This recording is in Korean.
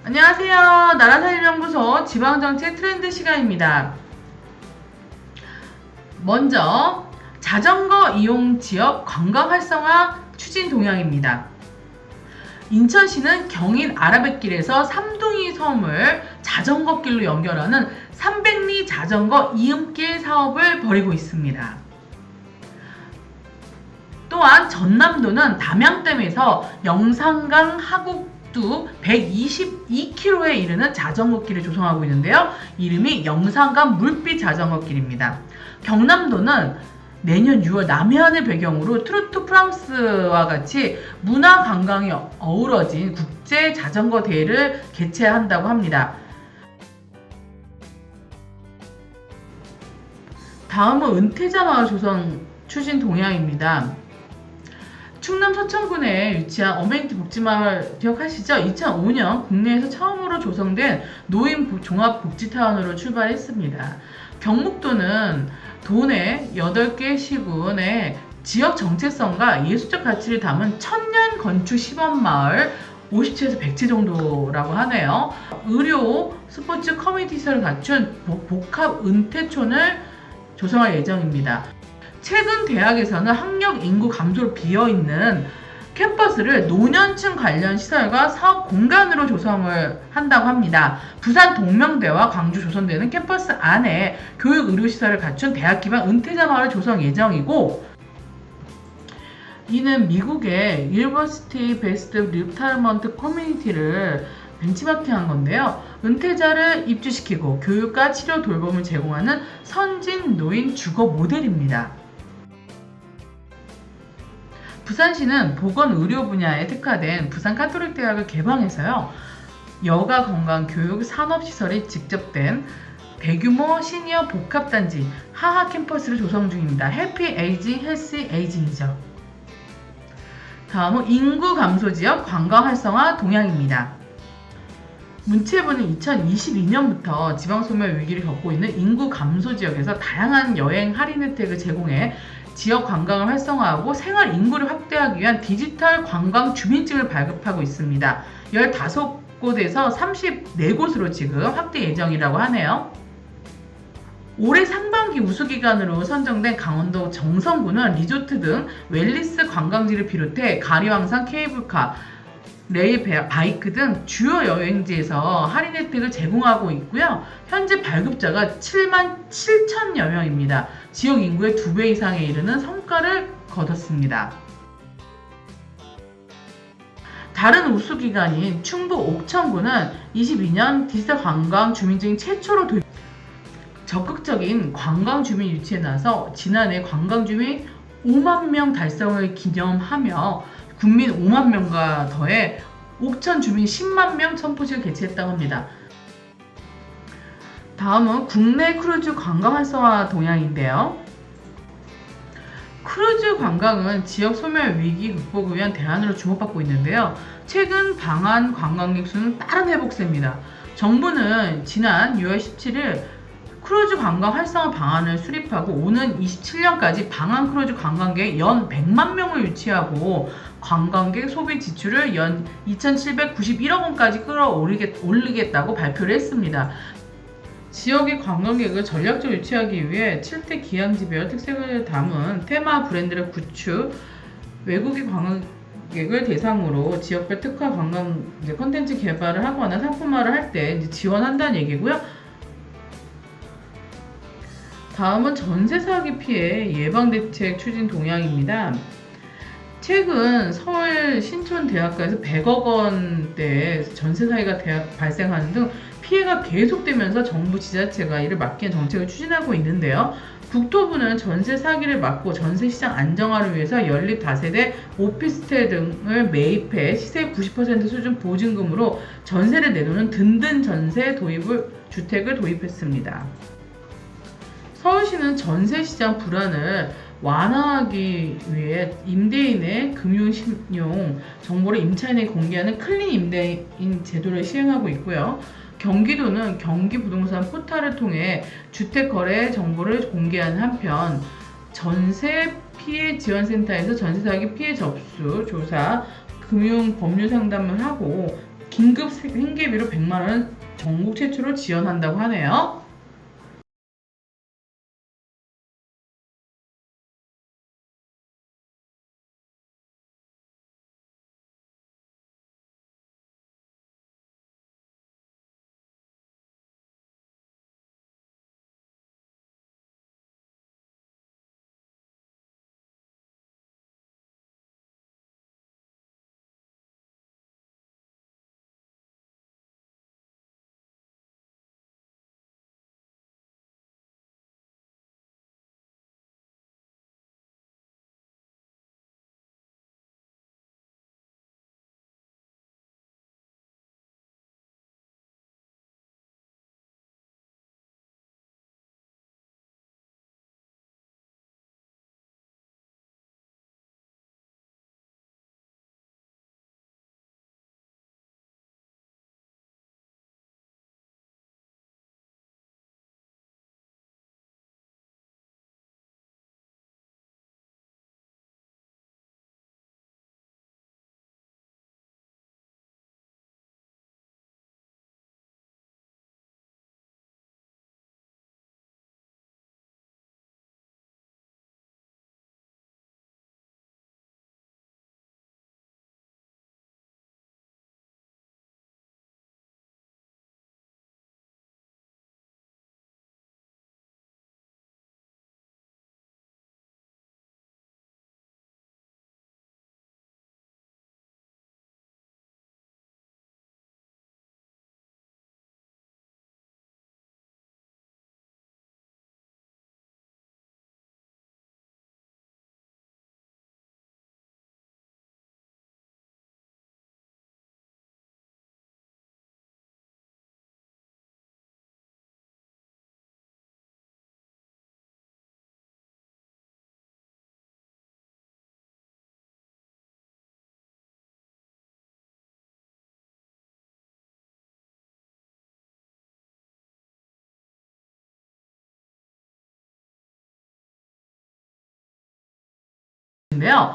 안녕하세요. 나라살림연구소 지방정책 트렌드 시간입니다. 먼저 자전거 이용 지역 관광 활성화 추진 동향입니다. 인천시는 경인 아라뱃길에서 삼둥이 섬을 자전거길로 연결하는 300리 자전거 이음길 사업을 벌이고 있습니다. 또한 전남도는 담양댐에서 영산강 하곡두 122km에 이르는 자전거길을 조성하고 있는데요. 이름이 영산강 물빛 자전거길입니다. 경남도는 내년 6월 남해안을 배경으로 트루트 프랑스와 같이 문화 관광이 어우러진 국제 자전거 대회를 개최한다고 합니다. 다음은 은퇴자 마을 조성 추진 동향입니다. 충남 서천군에 위치한 어메니티 복지마을 기억하시죠? 2005년 국내에서 처음으로 조성된 노인 종합복지타운으로 출발했습니다. 경북도는 도내 8개 시군의 지역 정체성과 예술적 가치를 담은 천년 건축 시범마을 50채에서 100채 정도라고 하네요. 의료, 스포츠 커뮤니티 시설을 갖춘 복합 은퇴촌을 조성할 예정입니다. 최근 대학에서는 학력 인구 감소로 비어있는 캠퍼스를 노년층 관련 시설과 사업 공간으로 조성을 한다고 합니다. 부산 동명대와 광주 조선대는 캠퍼스 안에 교육 의료시설을 갖춘 대학 기반 은퇴자 마을 조성 예정이고, 이는 미국의 University Based Retirement Community를 벤치마킹한 건데요. 은퇴자를 입주시키고 교육과 치료 돌봄을 제공하는 선진 노인 주거 모델입니다. 부산시는 보건의료 분야에 특화된 부산 카톨릭대학을 개방해서요. 여가 건강 교육 산업시설이 직접된 대규모 시니어 복합단지 하하 캠퍼스를 조성 중입니다. 해피 에이징, 헬시 에이징이죠. 다음은 인구 감소 지역 관광 활성화 동향입니다. 문체부는 2022년부터 지방소멸 위기를 겪고 있는 인구 감소 지역에서 다양한 여행 할인 혜택을 제공해 지역 관광을 활성화하고 생활 인구를 확대하기 위한 디지털 관광 주민증을 발급하고 있습니다. 15곳에서 34곳으로 지금 확대 예정이라고 하네요. 올해 상반기 우수기관으로 선정된 강원도 정선구는 리조트 등 웰니스 관광지를 비롯해 가리왕산 케이블카, 레일 바이크 등 주요 여행지에서 할인 혜택을 제공하고 있고요. 현재 발급자가 7만 7천여 명입니다. 지역 인구의 2배 이상에 이르는 성과를 거뒀습니다. 다른 우수기관인 충북 옥천구는 22년 디지털 관광 주민증 최초로 적극적인 관광 주민 유치에 나서 지난해 관광 주민 5만 명 달성을 기념하며 국민 5만 명과 더해 옥천 주민 10만 명 선포식을 개최했다고 합니다. 다음은 국내 크루즈 관광 활성화 동향인데요. 크루즈 관광은 지역 소멸 위기 극복을 위한 대안으로 주목받고 있는데요. 최근 방한 관광객 수는 빠른 회복세입니다. 정부는 지난 6월 17일 크루즈 관광 활성화 방안을 수립하고 오는 27년까지 방한 크루즈 관광객 연 100만 명을 유치하고 관광객 소비 지출을 연 2,791억 원까지 끌어올리겠다고 발표를 했습니다. 지역의 관광객을 전략적으로 유치하기 위해 7대 기항지별 특색을 담은 테마 브랜드를 구축, 외국인 관광객을 대상으로 지역별 특화 관광 콘텐츠 개발을 하거나 상품화를 할 때 지원한다는 얘기고요. 다음은 전세 사기 피해 예방 대책 추진 동향입니다. 최근 서울 신촌 대학가에서 100억 원대 전세 사기가 발생하는 등 피해가 계속되면서 정부 지자체가 이를 막기 위한 정책을 추진하고 있는데요. 국토부는 전세 사기를 막고 전세 시장 안정화를 위해서 연립 다세대 오피스텔 등을 매입해 시세 90% 수준 보증금으로 전세를 내놓는 든든 전세 주택을 도입했습니다. 서울시는 전세시장 불안을 완화하기 위해 임대인의 금융신용 정보를 임차인에게 공개하는 클린 임대인 제도를 시행하고 있고요. 경기도는 경기부동산 포털을 통해 주택거래 정보를 공개하는 한편 전세 피해 지원센터에서 전세 사기 피해 접수 조사, 금융 법률 상담을 하고 긴급 생계비로 100만 원을 전국 최초로 지원한다고 하네요. 인데요.